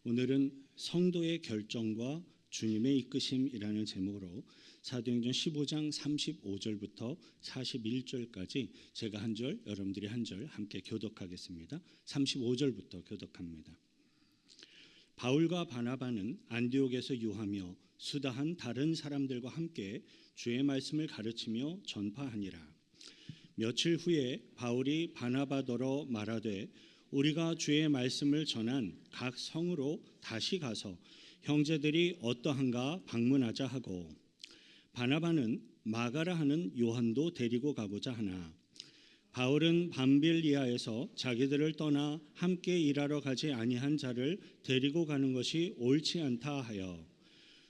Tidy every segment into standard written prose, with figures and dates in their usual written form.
오늘은 성도의 결정과 주님의 이끄심이라는 제목으로 사도행전 15장 35절부터 41절까지 제가 한 절, 여러분들이 한 절 함께 교독하겠습니다. 35절부터 교독합니다. 바울과 바나바는 안디옥에서 유하며 수다한 다른 사람들과 함께 주의 말씀을 가르치며 전파하니라. 며칠 후에 바울이 바나바더러 말하되 우리가 주의 말씀을 전한 각 성으로 다시 가서 형제들이 어떠한가 방문하자 하고, 바나바는 마가라 하는 요한도 데리고 가고자 하나 바울은 밤빌리아에서 자기들을 떠나 함께 일하러 가지 아니한 자를 데리고 가는 것이 옳지 않다 하여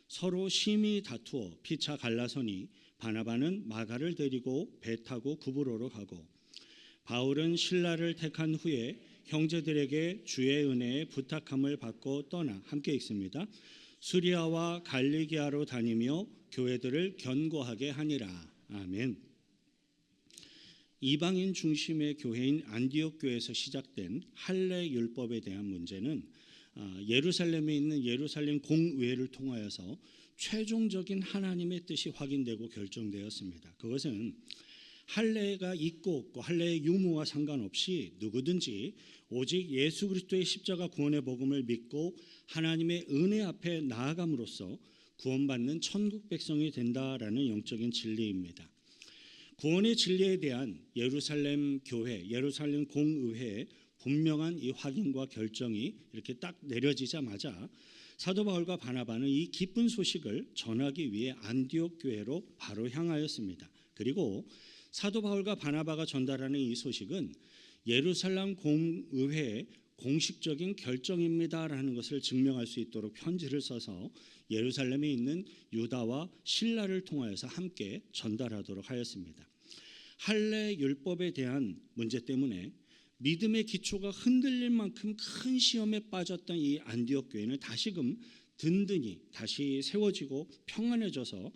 서로 심히 다투어 피차 갈라서니 바나바는 마가를 데리고 배 타고 구브로로 가고, 바울은 실라를 택한 후에 형제들에게 주의 은혜에 부탁함을 받고 떠나, 함께 읽습니다. 수리아와 갈리기아로 다니며 교회들을 견고하게 하니라. 아멘. 이방인 중심의 교회인 안디옥 교회에서 시작된 할례 율법에 대한 문제는 예루살렘에 있는 예루살렘 공의회를 통하여서 최종적인 하나님의 뜻이 확인되고 결정되었습니다. 그것은 할례가 있고 없고 할례의 유무와 상관없이 누구든지 오직 예수 그리스도의 십자가 구원의 복음을 믿고 하나님의 은혜 앞에 나아감으로써 구원받는 천국 백성이 된다라는 영적인 진리입니다. 구원의 진리에 대한 예루살렘 교회, 예루살렘 공의회의 분명한 이 확인과 결정이 이렇게 딱 내려지자마자 사도 바울과 바나바는 이 기쁜 소식을 전하기 위해 안디옥 교회로 바로 향하였습니다. 그리고 사도 바울과 바나바가 전달하는 이 소식은 예루살렘 공의회의 공식적인 결정입니다라는 것을 증명할 수 있도록 편지를 써서 예루살렘에 있는 유다와 실라를 통하여서 함께 전달하도록 하였습니다. 할례 율법에 대한 문제 때문에 믿음의 기초가 흔들릴 만큼 큰 시험에 빠졌던 이 안디옥 교회는 다시금 든든히 다시 세워지고 평안해져서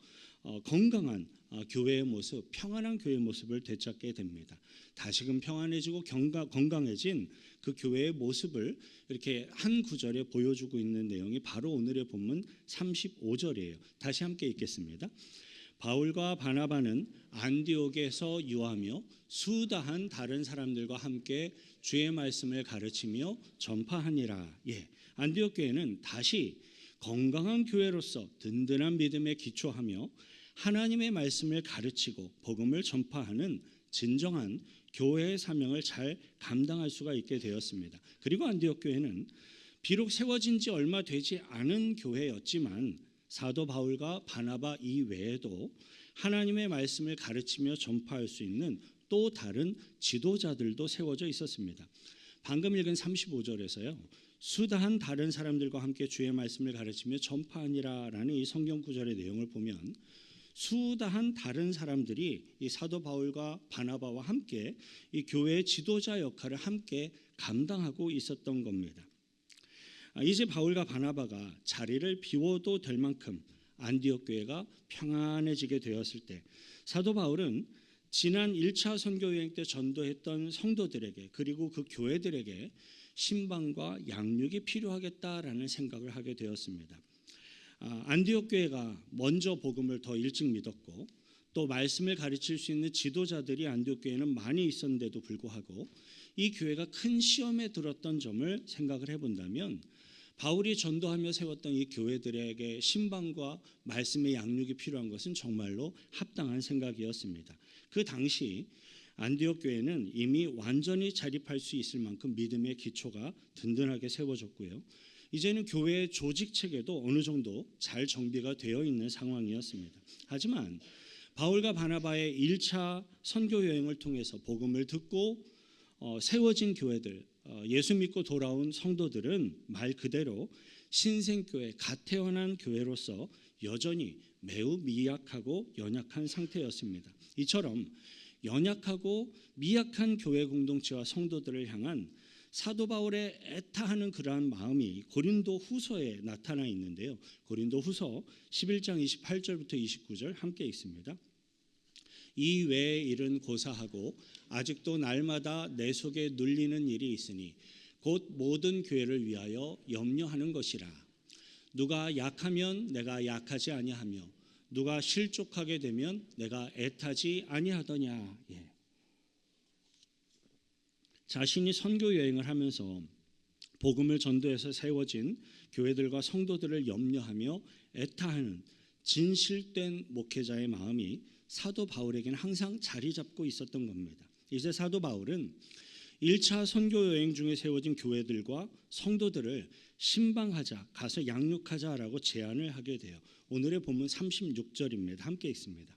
건강한 교회의 모습, 평안한 교회의 모습을 되찾게 됩니다. 다시금 평안해지고 건강해진 그 교회의 모습을 이렇게 한 구절에 보여주고 있는 내용이 바로 오늘의 본문 35절이에요. 다시 함께 읽겠습니다. 바울과 바나바는 안디옥에서 유하며 수다한 다른 사람들과 함께 주의 말씀을 가르치며 전파하니라. 안디옥 교회는 다시 건강한 교회로서 든든한 믿음에 기초하며 하나님의 말씀을 가르치고 복음을 전파하는 진정한 교회의 사명을 잘 감당할 수가 있게 되었습니다. 그리고 안디옥 교회는 비록 세워진 지 얼마 되지 않은 교회였지만 사도 바울과 바나바 이외에도 하나님의 말씀을 가르치며 전파할 수 있는 또 다른 지도자들도 세워져 있었습니다. 방금 읽은 35절에서요. 수다한 다른 사람들과 함께 주의 말씀을 가르치며 전파하니라라는 이 성경 구절의 내용을 보면 수다한 다른 사람들이 이 사도 바울과 바나바와 함께 이 교회의 지도자 역할을 함께 감당하고 있었던 겁니다. 이제 바울과 바나바가 자리를 비워도 될 만큼 안디옥 교회가 평안해지게 되었을 때 사도 바울은 지난 1차 선교 여행 때 전도했던 성도들에게 그리고 그 교회들에게 신방과 양육이 필요하겠다라는 생각을 하게 되었습니다. 안디옥 교회가 먼저 복음을 더 일찍 믿었고 또 말씀을 가르칠 수 있는 지도자들이 안디옥 교회에는 많이 있었는데도 불구하고 이 교회가 큰 시험에 들었던 점을 생각을 해본다면 바울이 전도하며 세웠던 이 교회들에게 신방과 말씀의 양육이 필요한 것은 정말로 합당한 생각이었습니다. 그 당시 안디옥 교회는 이미 완전히 자립할 수 있을 만큼 믿음의 기초가 든든하게 세워졌고요. 이제는 교회의 조직 체계도 어느 정도 잘 정비가 되어 있는 상황이었습니다. 하지만 바울과 바나바의 1차 선교 여행을 통해서 복음을 듣고 세워진 교회들, 예수 믿고 돌아온 성도들은 말 그대로 신생교회, 갓 태어난 교회로서 여전히 매우 미약하고 연약한 상태였습니다. 이처럼 연약하고 미약한 교회 공동체와 성도들을 향한 사도 바울의 애타하는 그러한 마음이 고린도 후서에 나타나 있는데요. 고린도 후서 11장 28절부터 29절 함께 읽습니다. 이 외의 일은 고사하고 아직도 날마다 내 속에 눌리는 일이 있으니 곧 모든 교회를 위하여 염려하는 것이라. 누가 약하면 내가 약하지 아니하며 누가 실족하게 되면 내가 애타지 아니하더냐. 예. 자신이 선교 여행을 하면서 복음을 전도해서 세워진 교회들과 성도들을 염려하며 애타하는 진실된 목회자의 마음이 사도 바울에게는 항상 자리 잡고 있었던 겁니다. 이제 사도 바울은 1차 선교 여행 중에 세워진 교회들과 성도들을 신방하자, 가서 양육하자라고 제안을 하게 돼요. 오늘의 본문 36절입니다. 함께 읽습니다.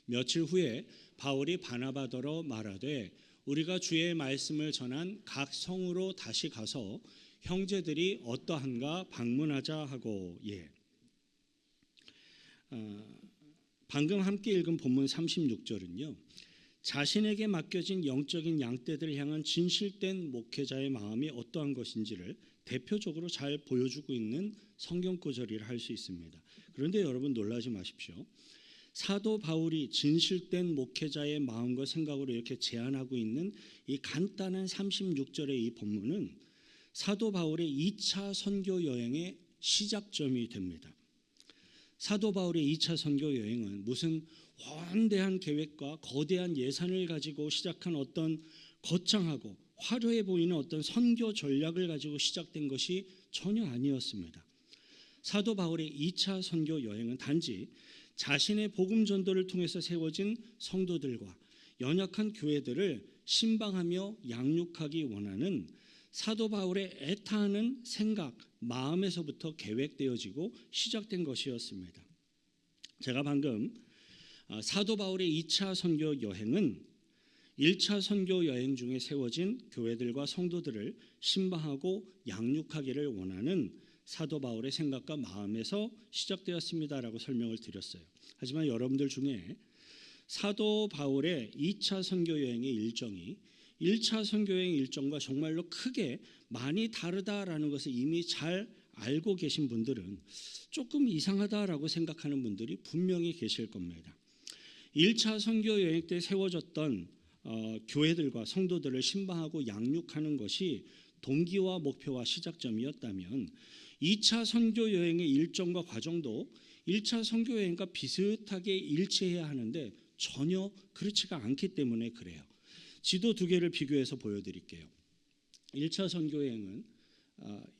며칠 후에 바울이 바나바더러 말하되 우리가 주의 말씀을 전한 각 성으로 다시 가서 형제들이 어떠한가 방문하자 하고. 방금 함께 읽은 본문 36절은요. 자신에게 맡겨진 영적인 양떼들을 향한 진실된 목회자의 마음이 어떠한 것인지를 대표적으로 잘 보여주고 있는 성경 구절이라 할 수 있습니다. 그런데 여러분 놀라지 마십시오. 사도 바울이 진실된 목회자의 마음과 생각으로 이렇게 제안하고 있는 이 간단한 36절의 이 본문은 사도 바울의 2차 선교 여행의 시작점이 됩니다. 사도 바울의 2차 선교 여행은 무슨 원대한 계획과 거대한 예산을 가지고 시작한 어떤 거창하고 화려해 보이는 어떤 선교 전략을 가지고 시작된 것이 전혀 아니었습니다. 사도 바울의 2차 선교 여행은 단지 자신의 복음 전도를 통해서 세워진 성도들과 연약한 교회들을 신방하며 양육하기 원하는 사도 바울의 애타하는 생각, 마음에서부터 계획되어지고 시작된 것이었습니다. 제가 방금 사도 바울의 2차 선교 여행은 1차 선교 여행 중에 세워진 교회들과 성도들을 신방하고 양육하기를 원하는 사도 바울의 생각과 마음에서 시작되었습니다라고 설명을 드렸어요. 하지만 여러분들 중에 사도 바울의 2차 선교 여행의 일정이 1차 선교 여행 일정과 정말로 크게 많이 다르다라는 것을 이미 잘 알고 계신 분들은 조금 이상하다라고 생각하는 분들이 분명히 계실 겁니다. 1차 선교 여행 때 세워졌던 교회들과 성도들을 신방하고 양육하는 것이 동기와 목표와 시작점이었다면 2차 선교 여행의 일정과 과정도 1차 선교 여행과 비슷하게 일치해야 하는데 전혀 그렇지가 않기 때문에 그래요. 지도 두 개를 비교해서 보여드릴게요. 1차 선교 여행은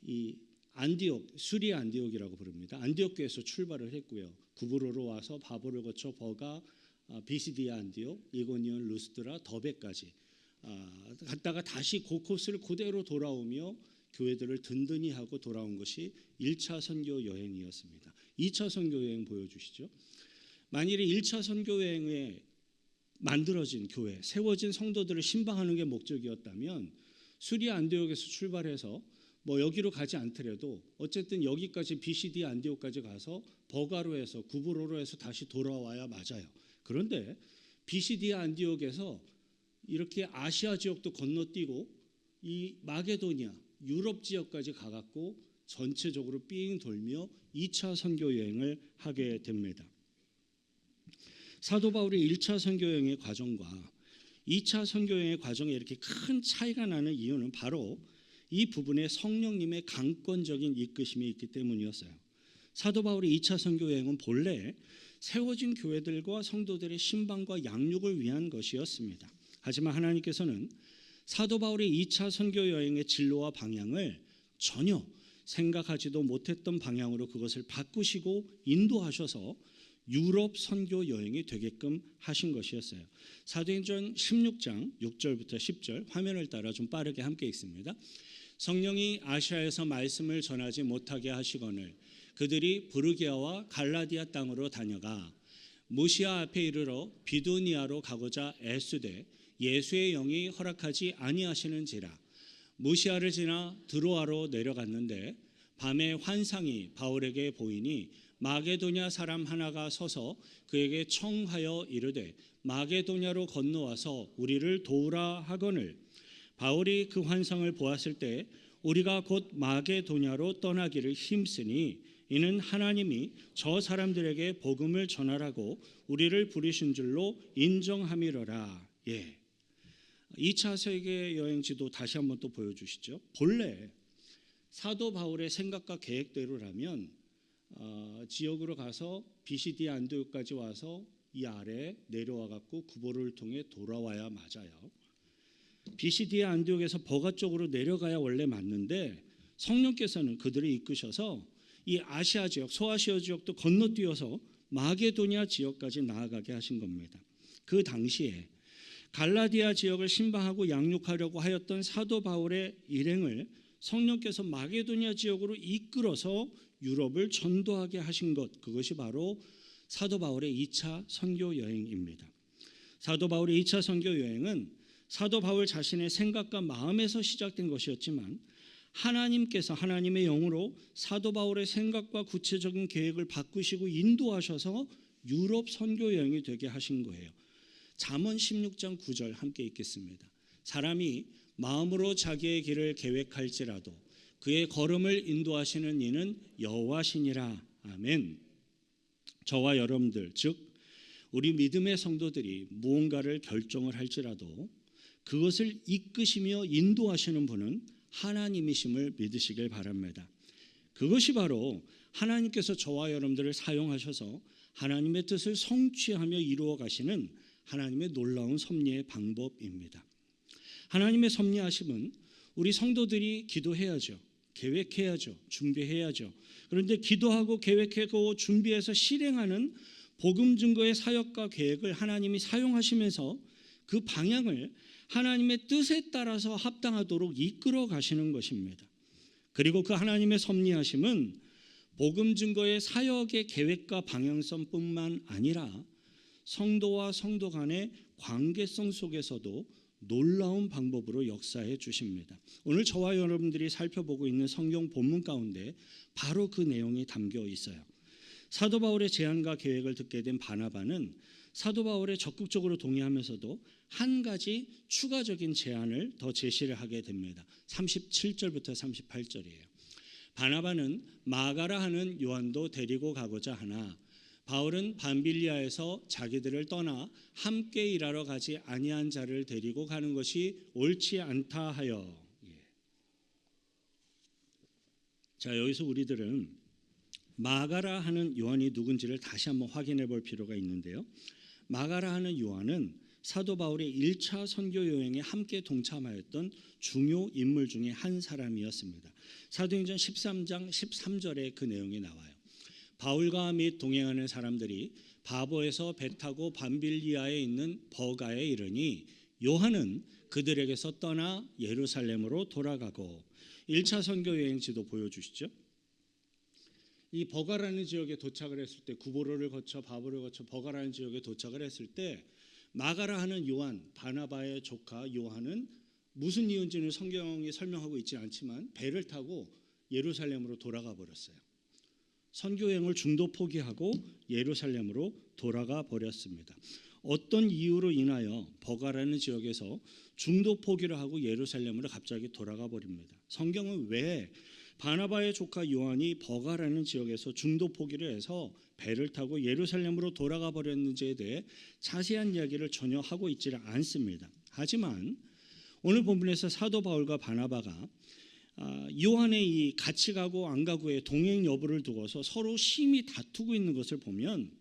이 안디옥, 수리아 안디옥이라고 부릅니다. 안디옥 교에서 출발을 했고요. 구브로로 와서 바보를 거쳐 버가, 비시디아 안디옥, 이고니온, 루스드라, 더베까지 갔다가 다시 그 코스를 그대로 돌아오며 교회들을 든든히 하고 돌아온 것이 1차 선교 여행이었습니다. 2차 선교 여행 보여주시죠. 만일에 1차 선교 여행에 만들어진 교회, 세워진 성도들을 신방하는 게 목적이었다면 수리아 안디옥에서 출발해서 뭐 여기로 가지 않더라도 어쨌든 여기까지 BCD 안디옥까지 가서 버가로 해서 구브로로 해서 다시 돌아와야 맞아요. 그런데 BCD 안디옥에서 이렇게 아시아 지역도 건너뛰고 이 마게도니아 유럽 지역까지 가갖고 전체적으로 삥 돌며 2차 선교 여행을 하게 됩니다. 사도 바울의 1차 선교 여행의 과정과 2차 선교 여행의 과정에 이렇게 큰 차이가 나는 이유는 바로 이 부분에 성령님의 강권적인 이끄심이 있기 때문이었어요. 사도 바울의 2차 선교 여행은 본래 세워진 교회들과 성도들의 신방과 양육을 위한 것이었습니다. 하지만 하나님께서는 사도 바울의 2차 선교 여행의 진로와 방향을 전혀 생각하지도 못했던 방향으로 그것을 바꾸시고 인도하셔서 유럽 선교 여행이 되게끔 하신 것이었어요. 사도행전 16장 6절부터 10절 화면을 따라 좀 빠르게 함께 읽습니다. 성령이 아시아에서 말씀을 전하지 못하게 하시거늘 그들이 부르기아와 갈라디아 땅으로 다녀가 무시아 앞에 이르러 비두니아로 가고자 애쓰되 예수의 영이 허락하지 아니하시는지라. 무시아를 지나 드로아로 내려갔는데 밤에 환상이 바울에게 보이니 마게도냐 사람 하나가 서서 그에게 청하여 이르되 마게도냐로 건너와서 우리를 도우라 하거늘 바울이 그 환상을 보았을 때 우리가 곧 마게도냐로 떠나기를 힘쓰니 이는 하나님이 저 사람들에게 복음을 전하라고 우리를 부르신 줄로 인정함이로라. 2차 세계 여행지도 다시 한번 또 보여주시죠. 본래 사도 바울의 생각과 계획대로라면 지역으로 가서 비시디 안디옥까지 와서 이 아래 내려와 갖고 구보를 통해 돌아와야 맞아요. 비시디 안디옥에서 버가 쪽으로 내려가야 원래 맞는데 성령께서는 그들을 이끄셔서 이 아시아 지역, 소아시아 지역도 건너뛰어서 마게도니아 지역까지 나아가게 하신 겁니다. 그 당시에 갈라디아 지역을 신방하고 양육하려고 하였던 사도 바울의 일행을 성령께서 마게도니아 지역으로 이끌어서 유럽을 전도하게 하신 것, 그것이 바로 사도 바울의 2차 선교 여행입니다. 사도 바울의 2차 선교 여행은 사도 바울 자신의 생각과 마음에서 시작된 것이었지만 하나님께서 하나님의 영으로 사도 바울의 생각과 구체적인 계획을 바꾸시고 인도하셔서 유럽 선교 여행이 되게 하신 거예요. 잠언 16장 9절 함께 읽겠습니다. 사람이 마음으로 자기의 길을 계획할지라도 그의 걸음을 인도하시는 이는 여호와시니라. 아멘. 저와 여러분들, 즉 우리 믿음의 성도들이 무언가를 결정을 할지라도 그것을 이끄시며 인도하시는 분은 하나님이심을 믿으시길 바랍니다. 그것이 바로 하나님께서 저와 여러분들을 사용하셔서 하나님의 뜻을 성취하며 이루어 가시는 하나님의 놀라운 섭리의 방법입니다. 하나님의 섭리하심은 우리 성도들이 기도해야죠. 계획해야죠. 준비해야죠. 그런데 기도하고 계획하고 준비해서 실행하는 복음 증거의 사역과 계획을 하나님이 사용하시면서 그 방향을 하나님의 뜻에 따라서 합당하도록 이끌어 가시는 것입니다. 그리고 그 하나님의 섭리하심은 복음 증거의 사역의 계획과 방향성뿐만 아니라 성도와 성도 간의 관계성 속에서도 놀라운 방법으로 역사해 주십니다. 오늘 저와 여러분들이 살펴보고 있는 성경 본문 가운데 바로 그 내용이 담겨 있어요. 사도 바울의 제안과 계획을 듣게 된 바나바는 사도 바울에 적극적으로 동의하면서도 한 가지 추가적인 제안을 더 제시를 하게 됩니다. 37절부터 38절이에요. 바나바는 마가라 하는 요한도 데리고 가고자 하나 바울은 밤빌리아에서 자기들을 떠나 함께 일하러 가지 아니한 자를 데리고 가는 것이 옳지 않다 하여. 자, 여기서 우리들은 마가라 하는 요한이 누군지를 다시 한번 확인해 볼 필요가 있는데요. 마가라 하는 요한은 사도 바울의 1차 선교 여행에 함께 동참하였던 중요 인물 중에 한 사람이었습니다. 사도행전 13장 13절에 그 내용이 나와요. 바울과 및 동행하는 사람들이 바보에서 배 타고 밤빌리아에 있는 버가에 이르니 요한은 그들에게서 떠나 예루살렘으로 돌아가고. 1차 선교 여행지도 보여주시죠. 이 버가라는 지역에 도착을 했을 때 구보로를 거쳐 바보를 거쳐 버가라는 지역에 도착을 했을 때 마가라 하는 요한, 바나바의 조카 요한은 무슨 이유인지는 성경이 설명하고 있지 않지만 배를 타고 예루살렘으로 돌아가 버렸어요. 선교여행을 중도 포기하고 예루살렘으로 돌아가 버렸습니다. 어떤 이유로 인하여 버가라는 지역에서 중도 포기를 하고 예루살렘으로 갑자기 돌아가 버립니다. 성경은 왜 바나바의 조카 요한이 버가라는 지역에서 중도 포기를 해서 배를 타고 예루살렘으로 돌아가 버렸는지에 대해 자세한 이야기를 전혀 하고 있지를 않습니다. 하지만 오늘 본문에서 사도 바울과 바나바가 요한의 이 같이 가고 안 가고의 동행 여부를 두고서 서로 심히 다투고 있는 것을 보면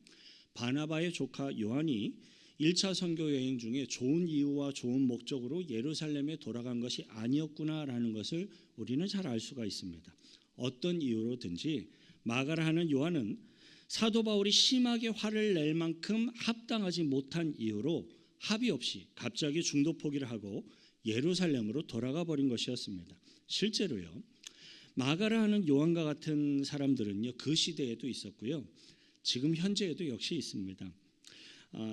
바나바의 조카 요한이 1차 선교 여행 중에 좋은 이유와 좋은 목적으로 예루살렘에 돌아간 것이 아니었구나라는 것을 우리는 잘 알 수가 있습니다. 어떤 이유로든지 마가라 하는 요한은 사도 바울이 심하게 화를 낼 만큼 합당하지 못한 이유로 합의 없이 갑자기 중도 포기를 하고 예루살렘으로 돌아가 버린 것이었습니다. 실제로요, 마가라 하는 요한과 같은 사람들은요, 그 시대에도 있었고요, 지금 현재에도 역시 있습니다.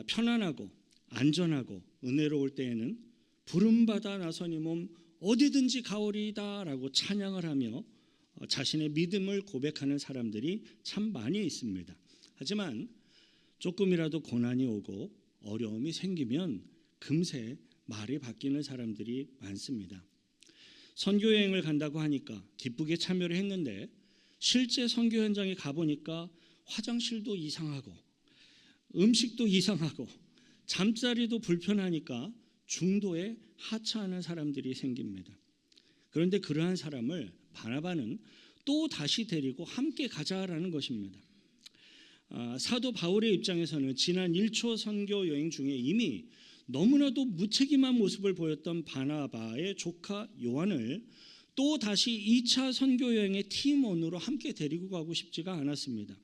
편안하고 안전하고 은혜로울 때에는 부름받아 나선 이 몸 어디든지 가오리다라고 찬양을 하며 자신의 믿음을 고백하는 사람들이 참 많이 있습니다. 하지만 조금이라도 고난이 오고 어려움이 생기면 금세 말이 바뀌는 사람들이 많습니다. 선교 여행을 간다고 하니까 기쁘게 참여를 했는데 실제 선교 현장에 가보니까 화장실도 이상하고 음식도 이상하고 잠자리도 불편하니까 중도에 하차하는 사람들이 생깁니다. 그런데 그러한 사람을 바나바는 또 다시 데리고 함께 가자라는 것입니다. 사도 바울의 입장에서는 지난 1초 선교 여행 중에 이미 너무나도 무책임한 모습을 보였던 바나바의 조카 요한을 또 다시 2차 선교 여행의 팀원으로 함께 데리고 가고 싶지가 않았습니다.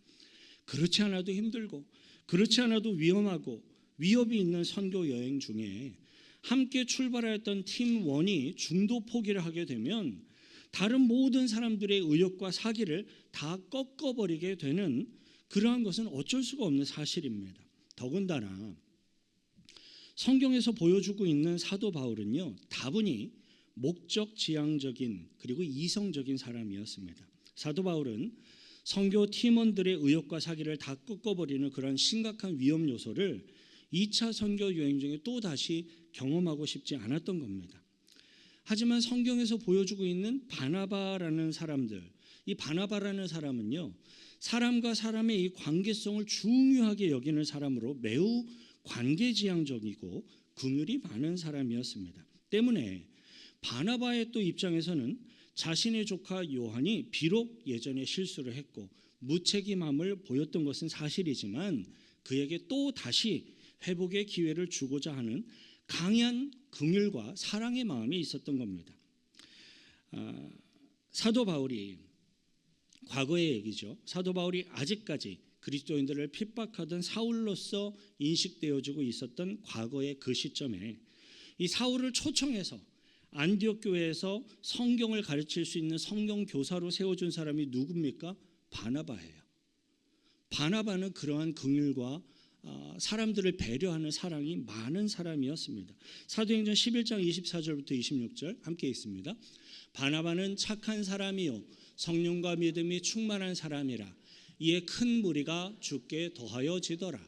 그렇지 않아도 힘들고 그렇지 않아도 위험하고 위협이 있는 선교 여행 중에 함께 출발하였던 팀원이 중도 포기를 하게 되면 다른 모든 사람들의 의욕과 사기를 다 꺾어버리게 되는 그러한 것은 어쩔 수가 없는 사실입니다. 더군다나 성경에서 보여주고 있는 사도 바울은요, 다분히 목적 지향적인 그리고 이성적인 사람이었습니다. 사도 바울은 선교 팀원들의 의욕과 사기를 다 꺾어버리는 그런 심각한 위험 요소를 2차 선교 여행 중에 또다시 경험하고 싶지 않았던 겁니다. 하지만 성경에서 보여주고 있는 바나바라는 사람들, 이 바나바라는 사람은요, 사람과 사람의 이 관계성을 중요하게 여기는 사람으로 매우 관계지향적이고 긍휼이 많은 사람이었습니다. 때문에 바나바의 또 입장에서는 자신의 조카 요한이 비록 예전에 실수를 했고 무책임함을 보였던 것은 사실이지만 그에게 또 다시 회복의 기회를 주고자 하는 강한 긍휼과 사랑의 마음이 있었던 겁니다. 사도 바울이 과거의 얘기죠. 사도 바울이 아직까지 그리스도인들을 핍박하던 사울로서 인식되어지고 있었던 과거의 그 시점에 이 사울을 초청해서 안디옥 교회에서 성경을 가르칠 수 있는 성경 교사로 세워준 사람이 누굽니까? 바나바예요. 바나바는 그러한 긍휼과 사람들을 배려하는 사랑이 많은 사람이었습니다. 사도행전 11장 24절부터 26절 함께 있습니다. 바나바는 착한 사람이요 성령과 믿음이 충만한 사람이라 이에 큰 무리가 주께 더하여지더라.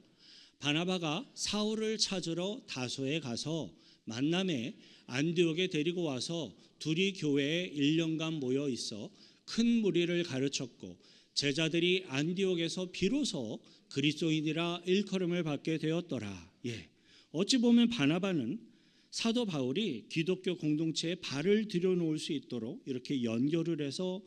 바나바가 사울을 찾으러 다소에 가서 만남에 안디옥에 데리고 와서 둘이 교회에 1년간 모여 있어 큰 무리를 가르쳤고 제자들이 안디옥에서 비로소 그리스도인이라 일컬음을 받게 되었더라. 어찌 보면 바나바는 사도 바울이 기독교 공동체에 발을 들여놓을 수 있도록 이렇게 연결을 해서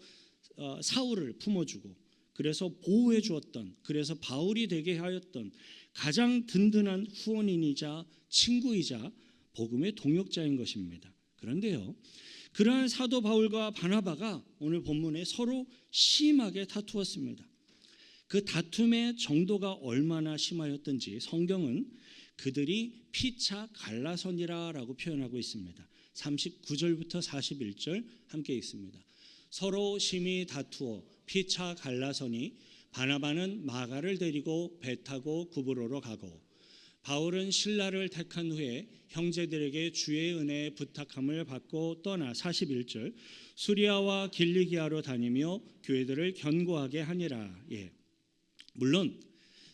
사울을 품어주고 그래서 보호해 주었던, 그래서 바울이 되게 하였던 가장 든든한 후원인이자 친구이자 복음의 동역자인 것입니다. 그런데요, 그러한 사도 바울과 바나바가 오늘 본문에 서로 심하게 다투었습니다. 그 다툼의 정도가 얼마나 심하였던지 성경은 그들이 피차 갈라서니라라고 표현하고 있습니다. 39절부터 41절 함께 있습니다. 서로 심히 다투어 피차 갈라서니 바나바는 마가를 데리고 배 타고 구브로로 가고 바울은 실라를 택한 후에 형제들에게 주의 은혜에 부탁함을 받고 떠나 41절 수리아와 길리기아로 다니며 교회들을 견고하게 하니라. 물론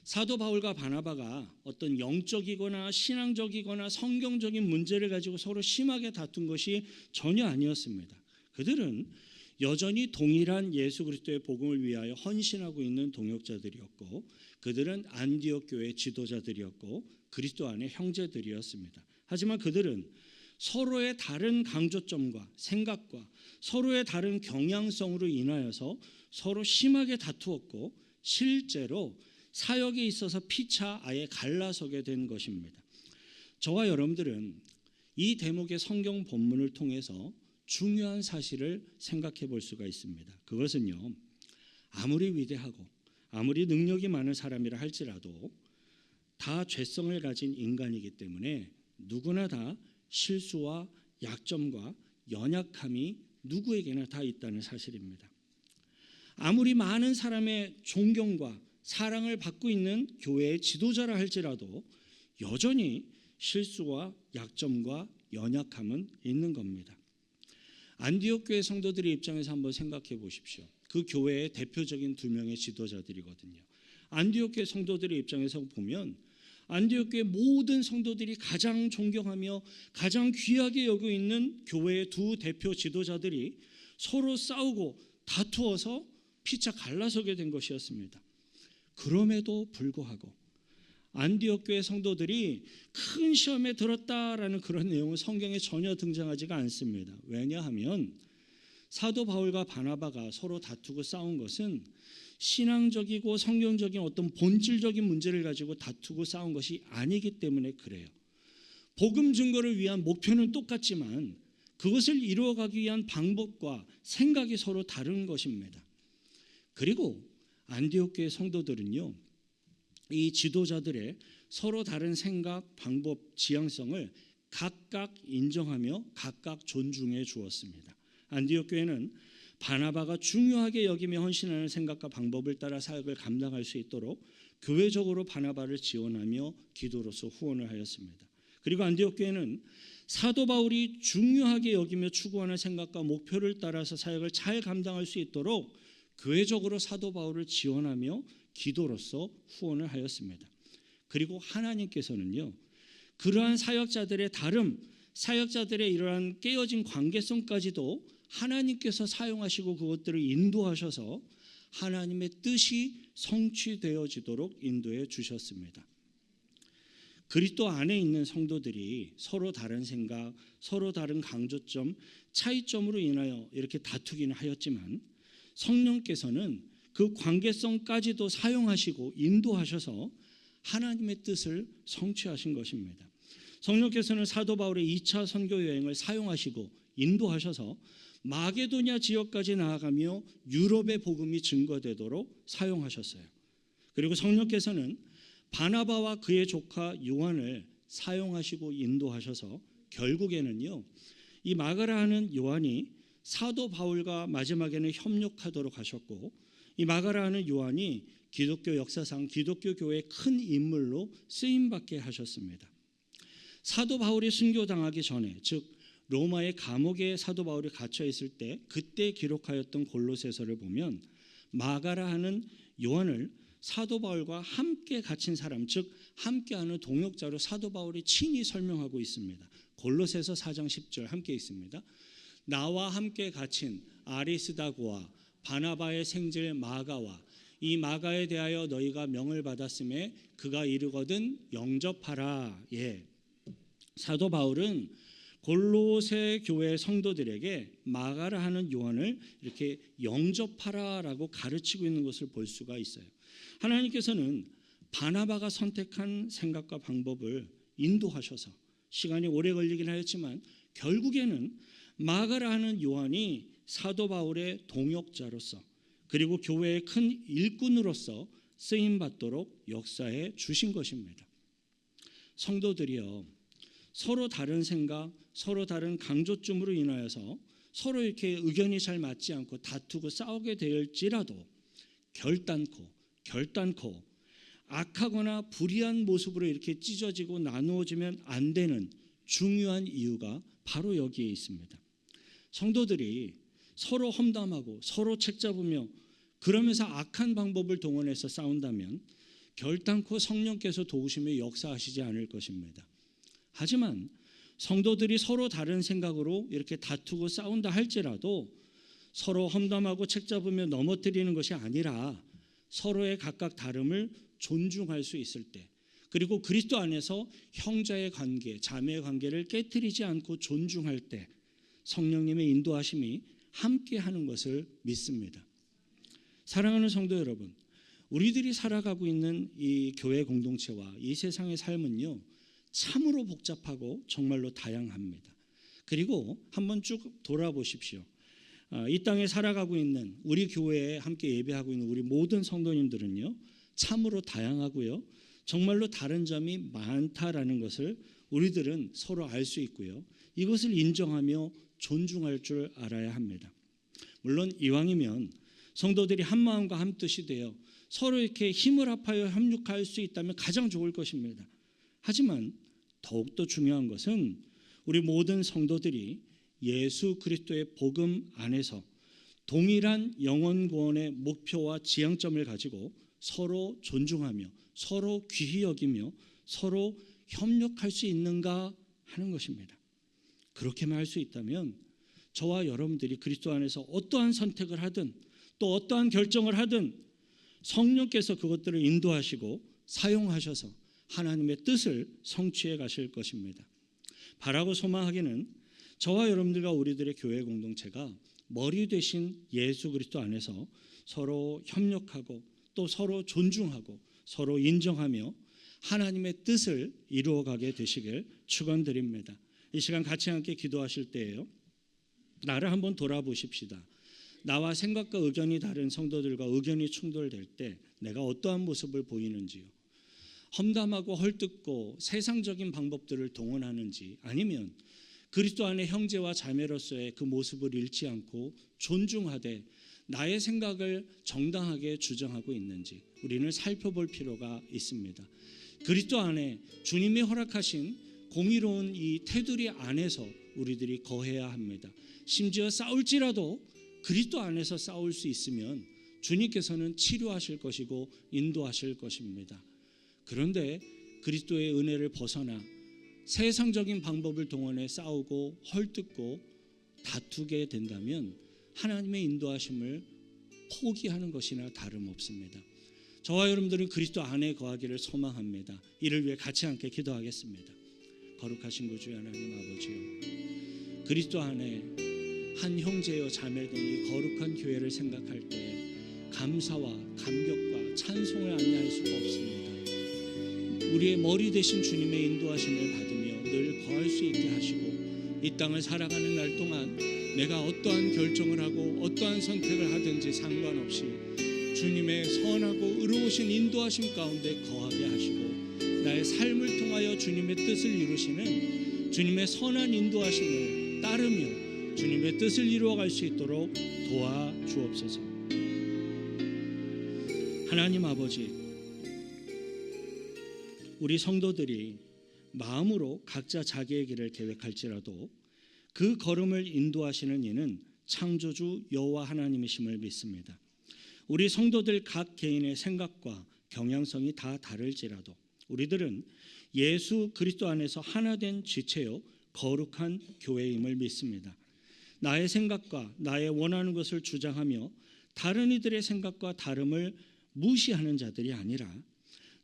사도 바울과 바나바가 어떤 영적이거나 신앙적이거나 성경적인 문제를 가지고 서로 심하게 다툰 것이 전혀 아니었습니다. 그들은 여전히 동일한 예수 그리스도의 복음을 위하여 헌신하고 있는 동역자들이었고 그들은 안디옥 교회 지도자들이었고 그리스도 안의 형제들이었습니다. 하지만 그들은 서로의 다른 강조점과 생각과 서로의 다른 경향성으로 인하여서 서로 심하게 다투었고 실제로 사역에 있어서 피차 아예 갈라서게 된 것입니다. 저와 여러분들은 이 대목의 성경 본문을 통해서 중요한 사실을 생각해 볼 수가 있습니다. 그것은요, 아무리 위대하고 아무리 능력이 많은 사람이라 할지라도 다 죄성을 가진 인간이기 때문에 누구나 다 실수와 약점과 연약함이 누구에게나 다 있다는 사실입니다. 아무리 많은 사람의 존경과 사랑을 받고 있는 교회의 지도자라 할지라도 여전히 실수와 약점과 연약함은 있는 겁니다. 안디옥 교회 성도들의 입장에서 한번 생각해 보십시오. 그 교회의 대표적인 두 명의 지도자들이거든요. 안디옥 교회 성도들의 입장에서 보면 안디옥 교회 모든 성도들이 가장 존경하며 가장 귀하게 여기고 있는 교회의 두 대표 지도자들이 서로 싸우고 다투어서 피차 갈라서게 된 것이었습니다. 그럼에도 불구하고 안디옥 교회 성도들이 큰 시험에 들었다라는 그런 내용은 성경에 전혀 등장하지가 않습니다. 왜냐하면 사도 바울과 바나바가 서로 다투고 싸운 것은 신앙적이고 성경적인 어떤 본질적인 문제를 가지고 다투고 싸운 것이 아니기 때문에 그래요. 복음 증거를 위한 목표는 똑같지만 그것을 이루어가기 위한 방법과 생각이 서로 다른 것입니다. 그리고 안디옥 교회 성도들은요, 이 지도자들의 서로 다른 생각, 방법, 지향성을 각각 인정하며 각각 존중해 주었습니다. 안디옥 교회는 바나바가 중요하게 여기며 헌신하는 생각과 방법을 따라 사역을 감당할 수 있도록 교회적으로 바나바를 지원하며 기도로서 후원을 하였습니다. 그리고 안디옥 교회는 사도 바울이 중요하게 여기며 추구하는 생각과 목표를 따라서 사역을 잘 감당할 수 있도록 교회적으로 사도 바울을 지원하며 기도로서 후원을 하였습니다. 그리고 하나님께서는요, 그러한 사역자들의 다름, 사역자들의 이러한 깨어진 관계성까지도 하나님께서 사용하시고 그것들을 인도하셔서 하나님의 뜻이 성취되어지도록 인도해 주셨습니다. 그리스도 안에 있는 성도들이 서로 다른 생각, 서로 다른 강조점, 차이점으로 인하여 이렇게 다투기는 하였지만 성령께서는 그 관계성까지도 사용하시고 인도하셔서 하나님의 뜻을 성취하신 것입니다. 성령께서는 사도 바울의 2차 선교 여행을 사용하시고 인도하셔서 마게도냐 지역까지 나아가며 유럽의 복음이 증거되도록 사용하셨어요. 그리고 성령께서는 바나바와 그의 조카 요한을 사용하시고 인도하셔서 결국에는요, 이 마가라 하는 요한이 사도 바울과 마지막에는 협력하도록 하셨고, 이 마가라 하는 요한이 기독교 역사상 기독교 교회의 큰 인물로 쓰임받게 하셨습니다. 사도 바울이 순교당하기 전에, 즉 로마의 감옥에 사도 바울이 갇혀 있을 때 그때 기록하였던 골로새서를 보면 마가라 하는 요한을 사도 바울과 함께 갇힌 사람, 즉 함께하는 동역자로 사도 바울이 친히 설명하고 있습니다. 골로새서 4장 10절 함께 있습니다. 나와 함께 갇힌 아리스다고와 바나바의 생질 마가와 이 마가에 대하여 너희가 명을 받았음에 그가 이르거든 영접하라. 예. 사도 바울은 골로새 교회 성도들에게 마가라 하는 요한을 이렇게 영접하라라고 가르치고 있는 것을 볼 수가 있어요. 하나님께서는 바나바가 선택한 생각과 방법을 인도하셔서 시간이 오래 걸리긴 하였지만 결국에는 마가라 하는 요한이 사도 바울의 동역자로서 그리고 교회의 큰 일꾼으로서 쓰임받도록 역사해 주신 것입니다. 성도들이요, 서로 다른 생각, 서로 다른 강조점으로 인하여서 서로 이렇게 의견이 잘 맞지 않고 다투고 싸우게 될지라도 결단코 악하거나 불의한 모습으로 이렇게 찢어지고 나누어지면 안 되는 중요한 이유가 바로 여기에 있습니다. 성도들이 서로 험담하고 서로 책잡으며 그러면서 악한 방법을 동원해서 싸운다면 결단코 성령께서 도우시며 역사하시지 않을 것입니다. 하지만 성도들이 서로 다른 생각으로 이렇게 다투고 싸운다 할지라도 서로 험담하고 책잡으며 넘어뜨리는 것이 아니라 서로의 각각 다름을 존중할 수 있을 때, 그리고 그리스도 안에서 형제의 관계, 자매의 관계를 깨트리지 않고 존중할 때 성령님의 인도하심이 함께 하는 것을 믿습니다. 사랑하는 성도 여러분, 우리들이 살아가고 있는 이 교회 공동체와 이 세상의 삶은요, 참으로 복잡하고 정말로 다양합니다. 그리고 한번 쭉 돌아보십시오. 이 땅에 살아가고 있는 우리 교회에 함께 예배하고 있는 우리 모든 성도님들은요, 참으로 다양하고요, 정말로 다른 점이 많다라는 것을 우리들은 서로 알 수 있고요, 이것을 인정하며 존중할 줄 알아야 합니다. 물론 이왕이면 성도들이 한 마음과 한 뜻이 되어 서로 이렇게 힘을 합하여 협력할 수 있다면 가장 좋을 것입니다. 하지만 더욱더 중요한 것은 우리 모든 성도들이 예수 그리스도의 복음 안에서 동일한 영원 구원의 목표와 지향점을 가지고 서로 존중하며 서로 귀히 여기며 서로 협력할 수 있는가 하는 것입니다. 그렇게만 할 수 있다면 저와 여러분들이 그리스도 안에서 어떠한 선택을 하든 또 어떠한 결정을 하든 성령께서 그것들을 인도하시고 사용하셔서 하나님의 뜻을 성취해 가실 것입니다. 바라고 소망하기는 저와 여러분들과 우리들의 교회 공동체가 머리 되신 예수 그리스도 안에서 서로 협력하고 또 서로 존중하고 서로 인정하며 하나님의 뜻을 이루어가게 되시길 축원드립니다. 이 시간 같이 함께 기도하실 때에요, 나를 한번 돌아보십시다. 나와 생각과 의견이 다른 성도들과 의견이 충돌될 때 내가 어떠한 모습을 보이는지요. 험담하고 헐뜯고 세상적인 방법들을 동원하는지, 아니면 그리스도 안의 형제와 자매로서의 그 모습을 잃지 않고 존중하되 나의 생각을 정당하게 주장하고 있는지 우리는 살펴볼 필요가 있습니다. 그리스도 안에 주님이 허락하신 공의로운 이 테두리 안에서 우리들이 거해야 합니다. 심지어 싸울지라도 그리스도 안에서 싸울 수 있으면 주님께서는 치료하실 것이고 인도하실 것입니다. 그런데 그리스도의 은혜를 벗어나 세상적인 방법을 동원해 싸우고 헐뜯고 다투게 된다면 하나님의 인도하심을 포기하는 것이나 다름없습니다. 저와 여러분들은 그리스도 안에 거하기를 소망합니다. 이를 위해 같이 함께 기도하겠습니다. 거룩하신 구주 하나님 아버지요, 그리스도 안에 한 형제여 자매된 이 거룩한 교회를 생각할 때 감사와 감격과 찬송을 아니할 수가 없습니다. 우리의 머리 되신 주님의 인도하심을 받으며 늘 거할 수 있게 하시고, 이 땅을 살아가는 날 동안 내가 어떠한 결정을 하고 어떠한 선택을 하든지 상관없이 주님의 선하고 의로우신 인도하심 가운데 거하게 하시고, 나의 삶을 통하여 주님의 뜻을 이루시는 주님의 선한 인도하심을 따르며 주님의 뜻을 이루어갈 수 있도록 도와주옵소서. 하나님 아버지, 우리 성도들이 마음으로 각자 자기의 길을 계획할지라도 그 걸음을 인도하시는 이는 창조주 여호와 하나님이심을 믿습니다. 우리 성도들 각 개인의 생각과 경향성이 다 다를지라도 우리들은 예수 그리스도 안에서 하나 된 지체요 거룩한 교회임을 믿습니다. 나의 생각과 나의 원하는 것을 주장하며 다른 이들의 생각과 다름을 무시하는 자들이 아니라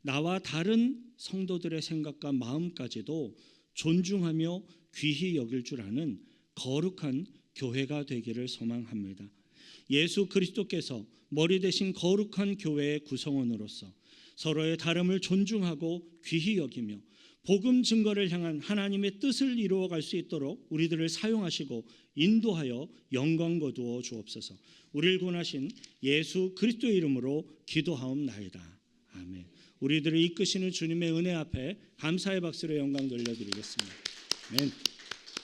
나와 다른 성도들의 생각과 마음까지도 존중하며 귀히 여길 줄 아는 거룩한 교회가 되기를 소망합니다. 예수 그리스도께서 머리 대신 거룩한 교회의 구성원으로서 서로의 다름을 존중하고 귀히 여기며 복음 증거를 향한 하나님의 뜻을 이루어갈 수 있도록 우리들을 사용하시고 인도하여 영광 거두어 주옵소서. 우리를 구원하신 예수 그리스도의 이름으로 기도하옵나이다. 아멘. 우리들을 이끄시는 주님의 은혜 앞에 감사의 박수로 영광 돌려드리겠습니다. 아멘.